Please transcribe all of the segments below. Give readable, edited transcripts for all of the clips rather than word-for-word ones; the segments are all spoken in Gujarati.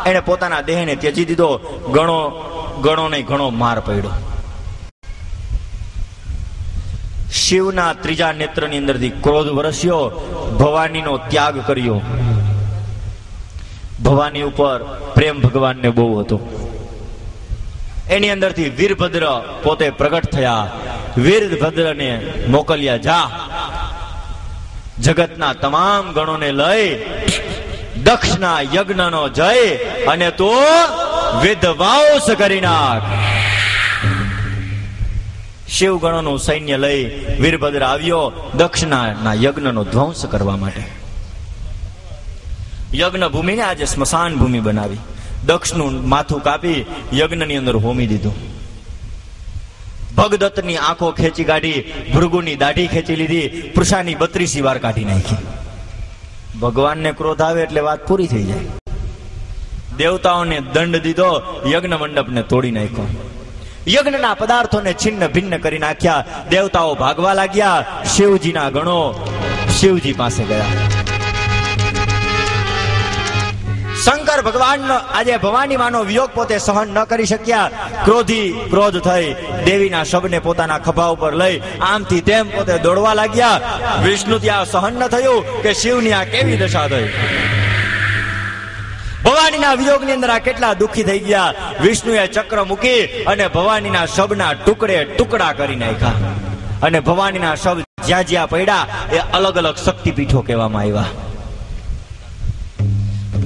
એને પોતાના દેહને ત્યજી દીધો. ગણો નહીં ઘણો માર પડ્યો. શિવના ત્રીજા નેત્રની અંદરથી ક્રોધ વરસ્યો. ભવાનીનો ત્યાગ કર્યો. ભવાની ઉપર પ્રેમ ભગવાનને બહુ હતો. એની અંદરથી વીરભદ્ર પોતે પ્રગટ થયા. વીરભદ્રને મોકલ્યા, જા જગતના તમામ ગણોને લઈ દક્ષના યજ્ઞનો જય અને તો વિધવાંસ કરી નાખ. શિવગણોનું સૈન્ય લઈ વીરભદ્ર આવ્યો દક્ષના યજ્ઞનો ધ્વંસ કરવા માટે. યજ્ઞ ભૂમિને આજે સ્મશાન ભૂમિ બનાવી. દક્ષનું માથું કાપી યજ્ઞની અંદર હોમી દીધું. ભગદત્તની આંખો ખેંચી કાઢી, ભૃગુની દાઢી ખેંચી લીધી, પૃષાની 32 વાર કાઢી નાખી. ભગવાનને ક્રોધ આવે એટલે વાત પૂરી થઈ જાય. દેવતાઓને દંડ દીધો, યજ્ઞ મંડપને તોડી નાખ્યો. યજ્ઞના પદાર્થોને છિન્ન ભિન્ન કરી નાખ્યા. દેવતાઓ ભાગવા લાગ્યા. શિવજીના ગણો શિવજી પાસે ગયા. શંકર ભગવાનનો આજે ભવાની માનો વિયોગ પોતે સહન ન કરી શક્યા. ક્રોધ થઈ દેવીના શબને પોતાના ખભા ઉપર લઈ આમથી તેમ પોતે દોડવા લાગ્યા. વિષ્ણુ ત્યાં સહન ન થયું કે શિવની આ કેવી દશા થઈ. ભવાનીના વિયોગની અંદર આ કેટલા દુઃખી થઈ ગયા. વિષ્ણુએ ચક્ર મૂકી અને ભવાનીના શબના ટુકડા કરી નાખ્યા. અને ભવાનીના શબ જ્યાં જ્યાં પડ્યા એ અલગ અલગ શક્તિપીઠો કહેવામાં આવ્યા.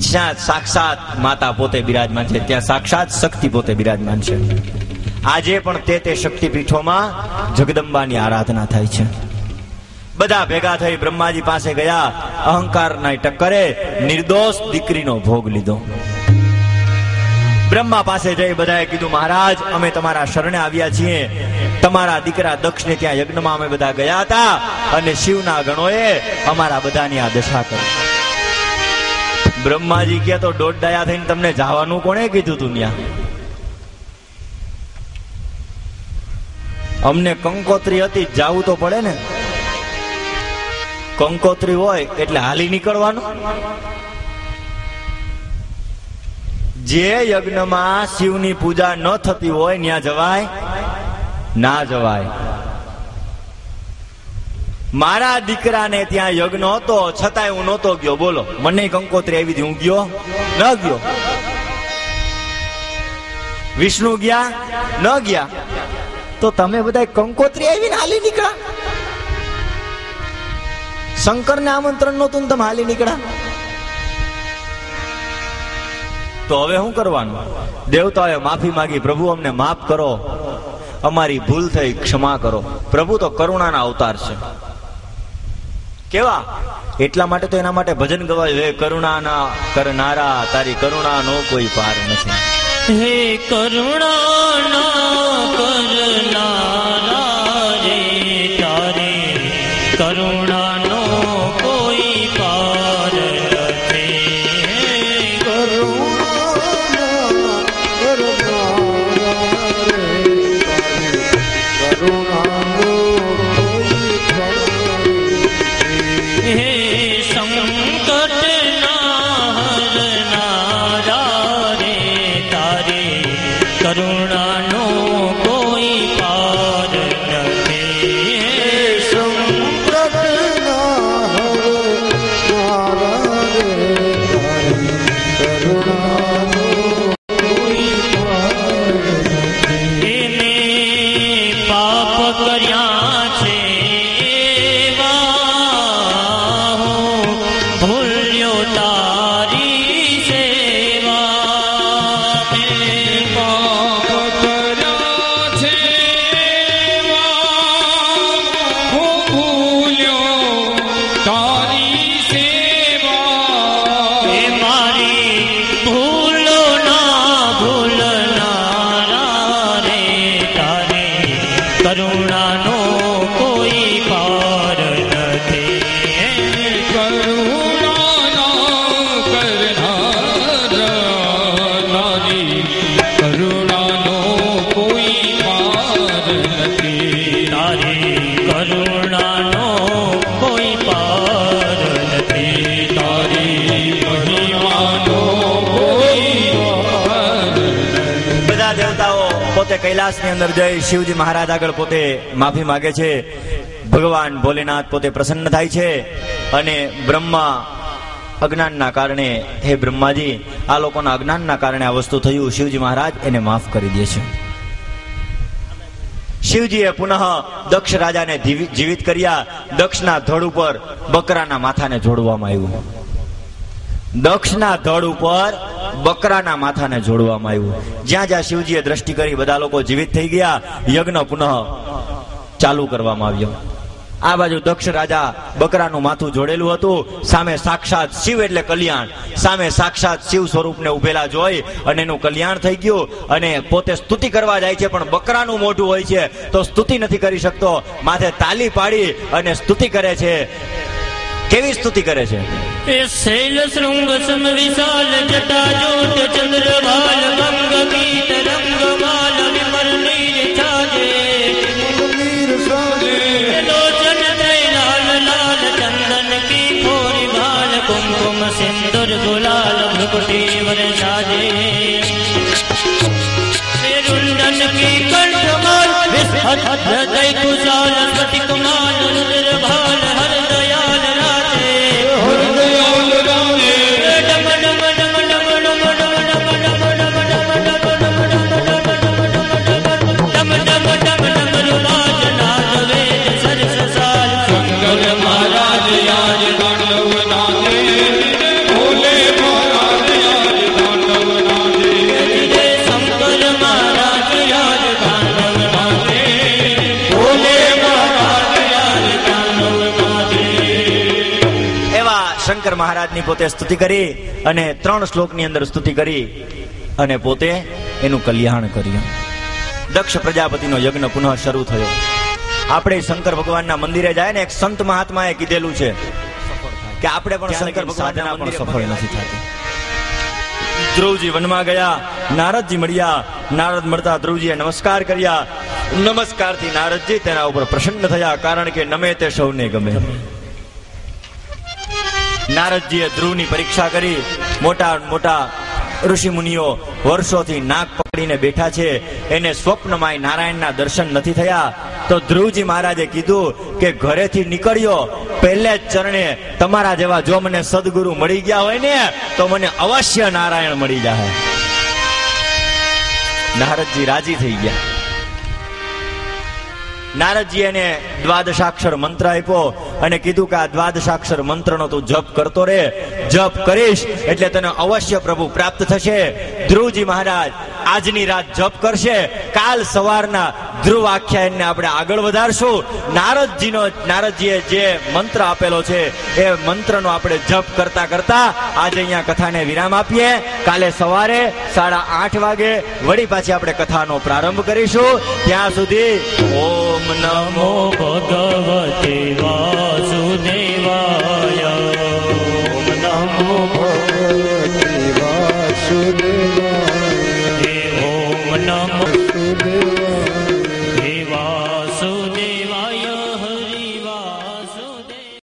જ્યાં સાક્ષાત માતા પોતે બિરાજમાન છે ત્યાં સાક્ષાત શક્તિ પોતે બિરાજમાન છે. આજે પણ તે શક્તિપીઠોમાં જગદંબાની આરાધના થાય છે. બધા ભેગા થઈ બ્રહ્માજી પાસે ગયા. અહંકારના ટક્કરે નિર્દોષ દીકરીનો ભોગ લીધો. બ્રહ્મા પાસે જઈ બધાએ કીધું, મહારાજ અમે તમારા શરણે આવ્યા છીએ. તમારા દીકરા દક્ષને ત્યાં યજ્ઞમાં અમે બધા ગયા હતા અને શિવના ગણોએ અમારા બધાની આ દશા કરી. બ્રહ્માજી કે તો દોઢ ડાયા થઈને તમને જવાનું કોણે કીધું તું ત્યાં? અમને કંકોત્રી હતી, જાવું તો પડે ને. કંકોત્રી હોય એટલે હાલી નીકળવાનું. જે યજ્ઞમાં શિવની પૂજા ન થતી હોય ત્યાં જવાય ના જવાય. મારા દીકરાને ત્યાં યજ્ઞ હતો છતાંય હું નહોતો ગયો. બોલો, મને કંકોત્રી આવી હતી, હું ગયો ન ગયો? વિષ્ણુ ગયા ન ગયા? તો તમે બધા કંકોત્રી આવીને હાલી નીકળ્યા. શંકરને આમંત્રણ નહોતું ને તમે હાલી નીકળ્યા. તો હવે શું કરવાનું? દેવતાઓએ માફી માંગી, પ્રભુ અમને માફ કરો, અમારી ભૂલ થઈ, ક્ષમા કરો. પ્રભુ તો કરુણાના અવતાર છે. કેવા? એટલા માટે તો એના માટે ભજન ગવાયું, હે કરુણાના કરનારા તારી કરુણાનો કોઈ પાર નથી. હે કરુણાના કરનારા રે તારી કરુણાનો કોઈ પાર નથી. કરુણાનો પોતે કૈલાસની અંદર જઈ શિવજી મહારાજ આગળ પોતે માફી માગે છે. ભગવાન ભોલેનાથ પોતે પ્રસન્ન થાય છે અને બ્રહ્મા અજ્ઞાનના કારણે, હે બ્રહ્માજી, આ લોકોના અજ્ઞાનના કારણે આ વસ્તુ થયું, શિવજી મહારાજ એને માફ કરી દે છે. શિવજીએ પુનઃ દક્ષ રાજાને જીવિત કર્યા. દક્ષના ધડ ઉપર બકરાના માથાને જોડવામાં આવ્યું. દક્ષના ધડ ઉપર બકરાના માથાને જોડવામાં આવ્યું. જ્યાં જ્યાં શિવજીએ દ્રષ્ટિ કરી બધા લોકો જીવિત થઈ ગયા. યજ્ઞ પુનઃ ચાલુ કરવામાં આવ્યો. આ બાજુ દક્ષ રાજા બકરાનું માથું જોડેલું હતું. સામે સાક્ષાત શિવ એટલે કલ્યાણ, સામે સાક્ષાત શિવ સ્વરૂપને ઉભેલા જોઈ અને એનું કલ્યાણ થઈ ગયું. અને પોતે સ્તુતિ કરવા જાય છે પણ બકરાનું મોઢું હોય છે તો સ્તુતિ નથી કરી શકતો. માથે તાલી પાડી અને સ્તુતિ કરે છે. કેવી સ્તુતિ કરે છે? એ શૈલ શૃંગ સમ વિશાલ જટા જોત ચંદ્રભાલ ગંગ ગીત રંગ માલ વિમલ નીર છાજે લોચન થઈ લાલ લાલ ચંદન કી થોરી ભાલ કુમકુમ સિંદુર ગુલાલ ભ્રુકુટી વરસાજે रुंडन की कंठमाल हृदय कुशाल स्फटिक माल रुद्र भाल हर दयाल राजे डम डम डम डम डम डम डम डम डम डम डम रुबाज नाद वेद सरस साल शंकर महाराज आज तांडव नाचे भोले महाराज आज तांडव नाचे शंकर महाराज आज तांडव नाचे भोले महाराज आज तांडव नाचे એવા શંકર મહારાજની પોતે સ્તુતિ કરી અને 3 શ્લોકની અંદર સ્તુતિ કરી અને પોતે એનું કલ્યાણ કર્યું. દક્ષ પ્રજાપતિનો યજ્ઞ પુનઃ શરૂ થયો. આપણે શંકર ભગવાનના મંદિરે જાય ને, એક સંત મહાત્માએ કીધેલું છે કે આપણે પણ શંકર સાધના પણ સફળ નથી થતી. ધ્રુવજી વનમાં ગયા, નારદજી મળ્યા. નારદ મળતા ધ્રુવજીએ નમસ્કાર કર્યા. નમસ્કારથી નારદજી તેના ઉપર પ્રસન્ન થયા, કારણ કે નમે તે સૌને ગમે. નારદજીએ ધ્રુવની પરીક્ષા કરી. મોટા મોટા ઋષિ મુનિઓ વર્ષોથી નાક પકડીને બેઠા છે, એને સ્વપ્નમાં નારાયણના દર્શન નથી થયા. તો ધ્રુવજી મહારાજે કીધું કે ઘરેથી નીકળ્યો પહેલે જ ચરણે તમારા જેવા જો મને સદગુરુ મળી ગયા હોય ને તો મને અવશ્ય નારાયણ મળી જાય. નારદજી રાજી થઈ ગયા. નારદજી એને દ્વાદશાક્ષર મંત્ર આપ્યો અને કીધું કે આ દ્વાદશાક્ષર મંત્રનો તું જપ કરતો રે, જપ કરીશ એટલે તને અવશ્ય પ્રભુ પ્રાપ્ત થશે. ધ્રુવજી મહારાજ આજની રાત જપ કરશે, કાલ સવારના ધ્રુવ આખ્યાનને આપણે આગળ વધારશું. નારદજીએ જે મંત્ર આપેલો છે એ મંત્રનો આપણે જપ કરતા કરતા આજે અહીંયા કથાને વિરામ આપીએ. કાલે સવારે 8:30 વાગે વળી પાછી આપણે કથાનો પ્રારંભ કરીશું. ત્યાં સુધી ઓમ નમો ભગવતે વાસુદેવાય. ઓમ નમો ભગવતે વાસુદેવાય.